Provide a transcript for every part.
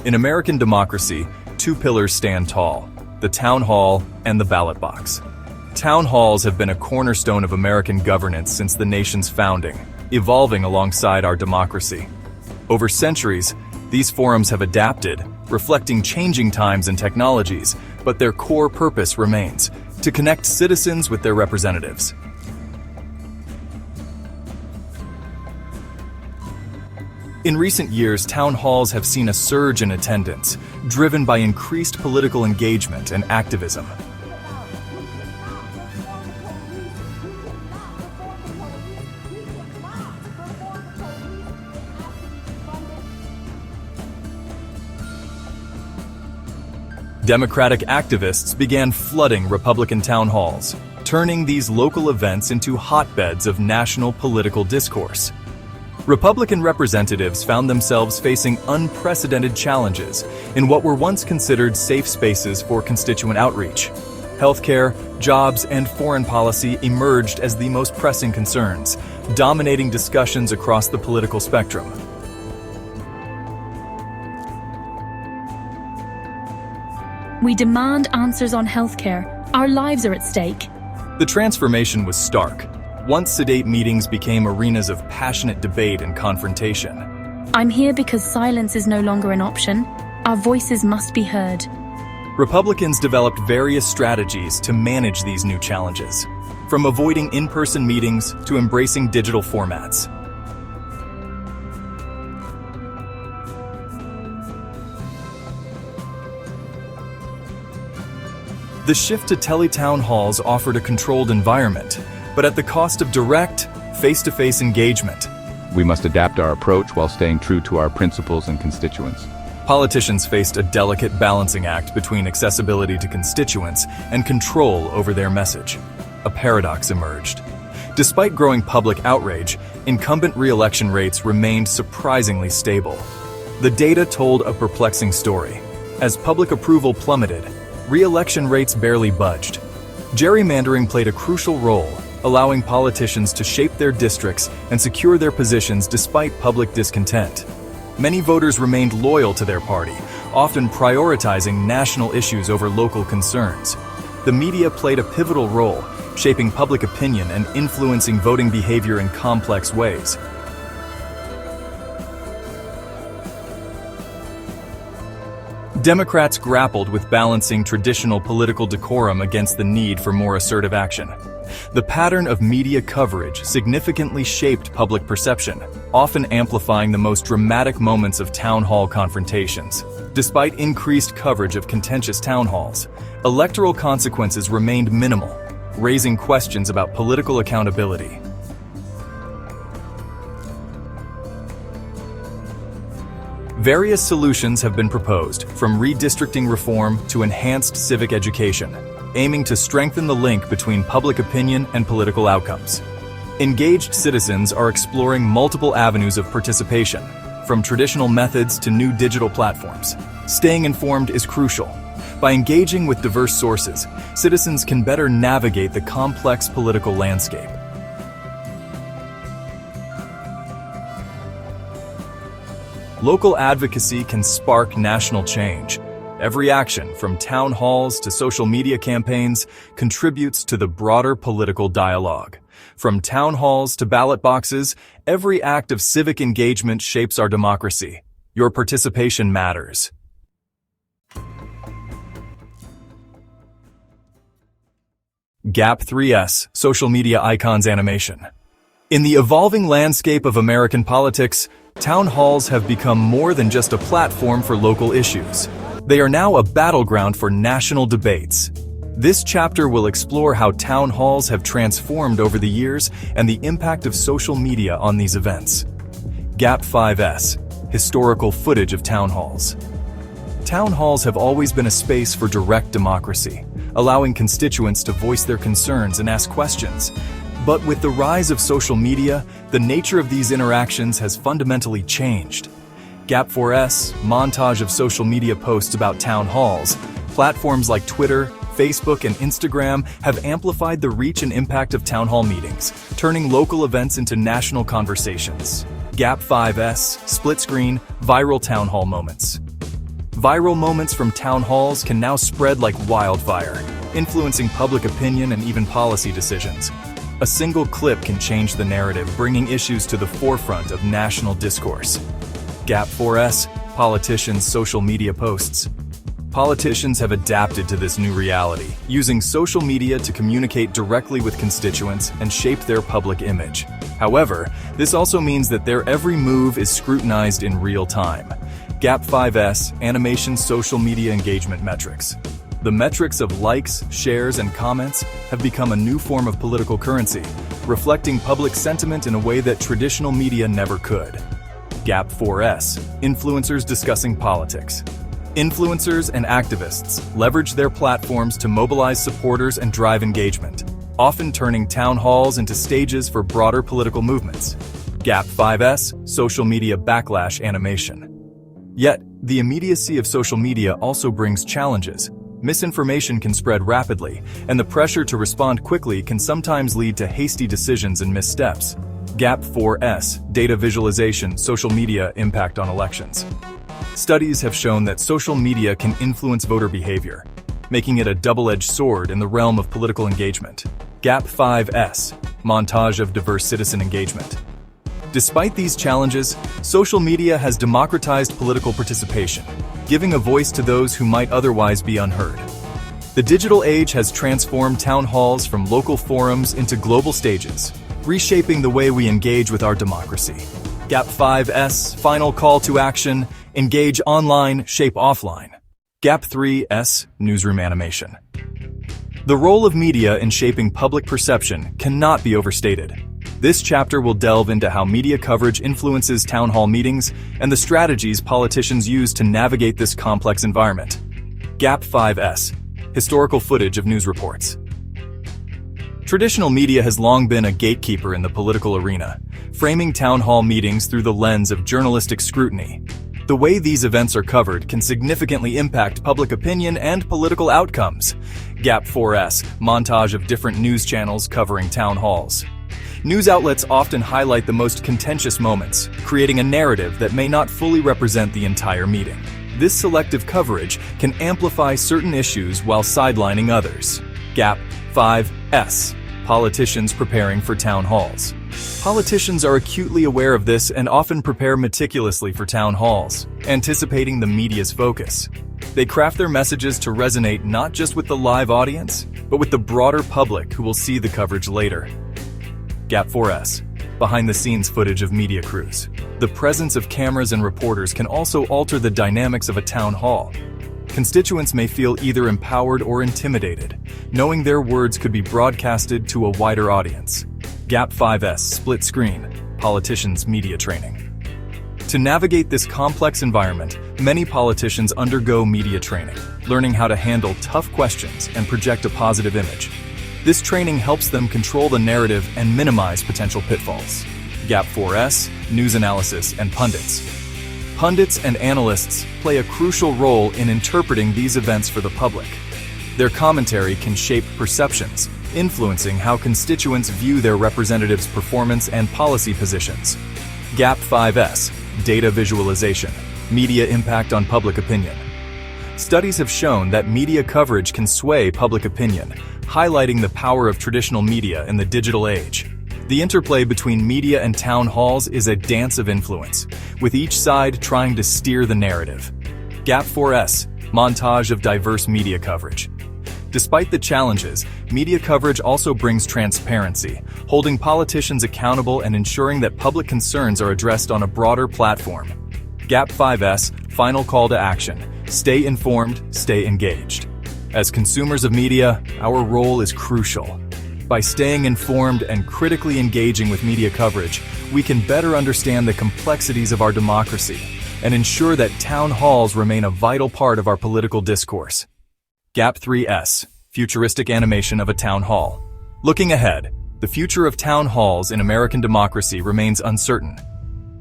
In American democracy, two pillars stand tall: the town hall and the ballot box. Town halls have been a cornerstone of American governance since the nation's founding, evolving alongside our democracy. Over centuries, these forums have adapted, reflecting changing times and technologies, but their core purpose remains: to connect citizens with their representatives. In recent years, town halls have seen a surge in attendance, driven by increased political engagement and activism. Democratic activists began flooding Republican town halls, turning these local events into hotbeds of national political discourse. Republican representatives found themselves facing unprecedented challenges in what were once considered safe spaces for constituent outreach. Healthcare, jobs, and foreign policy emerged as the most pressing concerns, dominating discussions across the political spectrum. We demand answers on healthcare. Our lives are at stake. The transformation was stark. Once sedate meetings became arenas of passionate debate and confrontation. I'm here because silence is no longer an option. Our voices must be heard. Republicans developed various strategies to manage these new challenges, from avoiding in-person meetings to embracing digital formats. The shift to tele-town halls offered a controlled environment, but at the cost of direct, face-to-face engagement. We must adapt our approach while staying true to our principles and constituents. Politicians faced a delicate balancing act between accessibility to constituents and control over their message. A paradox emerged. Despite growing public outrage, incumbent re-election rates remained surprisingly stable. The data told a perplexing story. As public approval plummeted, re-election rates barely budged. Gerrymandering played a crucial role, allowing politicians to shape their districts and secure their positions despite public discontent. Many voters remained loyal to their party, often prioritizing national issues over local concerns. The media played a pivotal role, shaping public opinion and influencing voting behavior in complex ways. Democrats grappled with balancing traditional political decorum against the need for more assertive action. The pattern of media coverage significantly shaped public perception, often amplifying the most dramatic moments of town hall confrontations. Despite increased coverage of contentious town halls, electoral consequences remained minimal, raising questions about political accountability. Various solutions have been proposed, from redistricting reform to enhanced civic education, aiming to strengthen the link between public opinion and political outcomes. Engaged citizens are exploring multiple avenues of participation, from traditional methods to new digital platforms. Staying informed is crucial. By engaging with diverse sources, citizens can better navigate the complex political landscape. Local advocacy can spark national change. Every action, from town halls to social media campaigns, contributes to the broader political dialogue. From town halls to ballot boxes, every act of civic engagement shapes our democracy. Your participation matters. Gap 3S, Social Media Icons Animation. In the evolving landscape of American politics, town halls have become more than just a platform for local issues. They are now a battleground for national debates. This chapter will explore how town halls have transformed over the years and the impact of social media on these events. Gap 5S, Historical Footage of Town Halls. Town halls have always been a space for direct democracy, allowing constituents to voice their concerns and ask questions. But with the rise of social media, the nature of these interactions has fundamentally changed. Gap 4S, montage of social media posts about town halls. Platforms like Twitter, Facebook, and Instagram have amplified the reach and impact of town hall meetings, turning local events into national conversations. Gap 5S, split screen, viral town hall moments. Viral moments from town halls can now spread like wildfire, influencing public opinion and even policy decisions. A single clip can change the narrative, bringing issues to the forefront of national discourse. Gap 4S, politicians' social media posts. Politicians have adapted to this new reality, using social media to communicate directly with constituents and shape their public image. However, this also means that their every move is scrutinized in real time. Gap 5S, animation social media engagement metrics. The metrics of likes, shares, and comments have become a new form of political currency, reflecting public sentiment in a way that traditional media never could. Gap 4S, influencers discussing politics. Influencers and activists leverage their platforms to mobilize supporters and drive engagement, often turning town halls into stages for broader political movements. Gap 5S, social media backlash animation. Yet, the immediacy of social media also brings challenges. Misinformation can spread rapidly, and the pressure to respond quickly can sometimes lead to hasty decisions and missteps. Gap 4S, data visualization, social media impact on elections. Studies have shown that social media can influence voter behavior, making it a double-edged sword in the realm of political engagement. Gap 5S, montage of diverse citizen engagement. Despite these challenges, social media has democratized political participation, giving a voice to those who might otherwise be unheard. The digital age has transformed town halls from local forums into global stages, reshaping the way we engage with our democracy. Gap 5S, final call to action, engage online, shape offline. Gap 3S, newsroom animation. The role of media in shaping public perception cannot be overstated. This chapter will delve into how media coverage influences town hall meetings and the strategies politicians use to navigate this complex environment. Gap 5S, historical footage of news reports. Traditional media has long been a gatekeeper in the political arena, framing town hall meetings through the lens of journalistic scrutiny. The way these events are covered can significantly impact public opinion and political outcomes. Gap 4S, montage of different news channels covering town halls. News outlets often highlight the most contentious moments, creating a narrative that may not fully represent the entire meeting. This selective coverage can amplify certain issues while sidelining others. Gap 5S, politicians preparing for town halls. Politicians are acutely aware of this and often prepare meticulously for town halls, anticipating the media's focus. They craft their messages to resonate not just with the live audience, but with the broader public who will see the coverage later. Gap 4S, behind-the-scenes footage of media crews. The presence of cameras and reporters can also alter the dynamics of a town hall. Constituents may feel either empowered or intimidated, knowing their words could be broadcasted to a wider audience. Gap 5S, split screen, politicians' media training. To navigate this complex environment, many politicians undergo media training, learning how to handle tough questions and project a positive image. This training helps them control the narrative and minimize potential pitfalls. Gap 4S, news analysis and pundits. Pundits and analysts play a crucial role in interpreting these events for the public. Their commentary can shape perceptions, influencing how constituents view their representatives' performance and policy positions. Gap 5S, data visualization, media impact on public opinion. Studies have shown that media coverage can sway public opinion, highlighting the power of traditional media in the digital age. The interplay between media and town halls is a dance of influence, with each side trying to steer the narrative. Gap 4S, montage of diverse media coverage. Despite the challenges, media coverage also brings transparency, holding politicians accountable and ensuring that public concerns are addressed on a broader platform. Gap 5S, final call to action. Stay informed, stay engaged. As consumers of media, our role is crucial. By staying informed and critically engaging with media coverage, we can better understand the complexities of our democracy and ensure that town halls remain a vital part of our political discourse. Gap 3S, futuristic animation of a town hall. Looking ahead, the future of town halls in American democracy remains uncertain.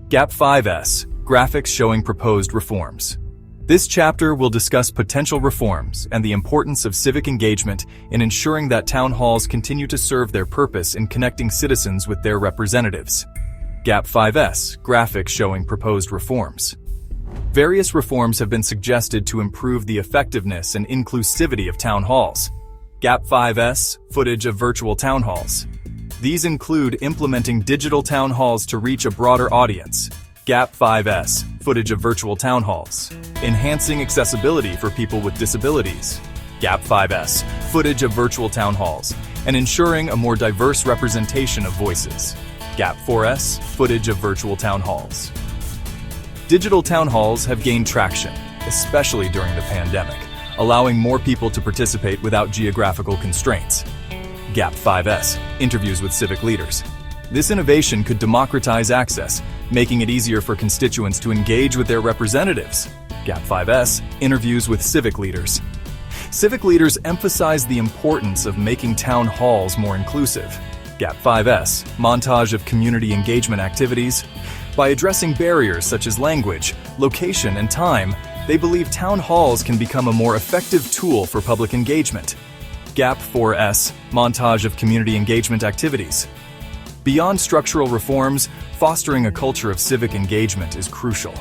Gap 5S, graphics showing proposed reforms. This chapter will discuss potential reforms and the importance of civic engagement in ensuring that town halls continue to serve their purpose in connecting citizens with their representatives. Gap 5S, graphics showing proposed reforms. Various reforms have been suggested to improve the effectiveness and inclusivity of town halls. Gap 5S, footage of virtual town halls. These include implementing digital town halls to reach a broader audience. Gap 5S, footage of virtual town halls. Enhancing accessibility for people with disabilities. Gap 5S, footage of virtual town halls, and ensuring a more diverse representation of voices. Gap 4S, footage of virtual town halls. Digital town halls have gained traction, especially during the pandemic, allowing more people to participate without geographical constraints. Gap 5S, interviews with civic leaders. This innovation could democratize access, making it easier for constituents to engage with their representatives. Gap 5S, interviews with civic leaders. Civic leaders emphasize the importance of making town halls more inclusive. Gap 5S, montage of community engagement activities. By addressing barriers such as language, location, and time, they believe town halls can become a more effective tool for public engagement. Gap 4S, montage of community engagement activities. Beyond structural reforms, fostering a culture of civic engagement is crucial.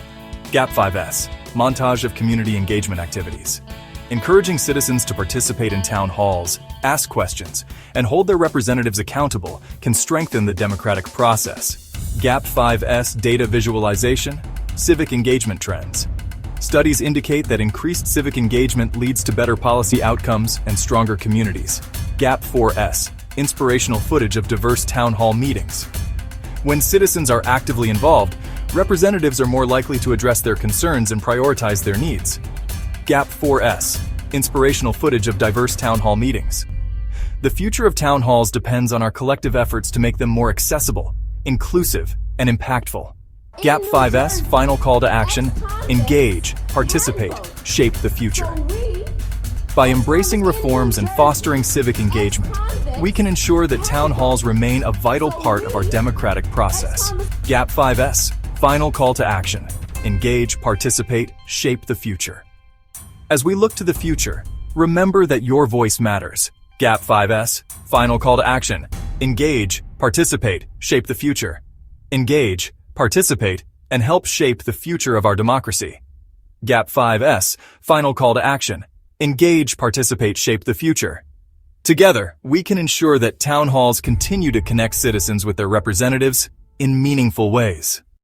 Gap 5S, montage of community engagement activities. Encouraging citizens to participate in town halls, ask questions, and hold their representatives accountable can strengthen the democratic process. Gap 5S, data visualization, civic engagement trends. Studies indicate that increased civic engagement leads to better policy outcomes and stronger communities. Gap 4S, inspirational footage of diverse town hall meetings. When citizens are actively involved, representatives are more likely to address their concerns and prioritize their needs. Gap 4S, inspirational footage of diverse town hall meetings. The future of town halls depends on our collective efforts to make them more accessible, inclusive, and impactful. Gap 5S, final call to action: engage, participate, shape the future. By embracing reforms and fostering civic engagement, we can ensure that town halls remain a vital part of our democratic process. Gap 5S, final call to action: engage, participate, shape the future. As we look to the future, remember that your voice matters. Gap 5S, final call to action: engage, participate, shape the future. Engage, participate, and help shape the future of our democracy. Gap 5S, final call to action: engage, participate, shape the future. Together, we can ensure that town halls continue to connect citizens with their representatives in meaningful ways.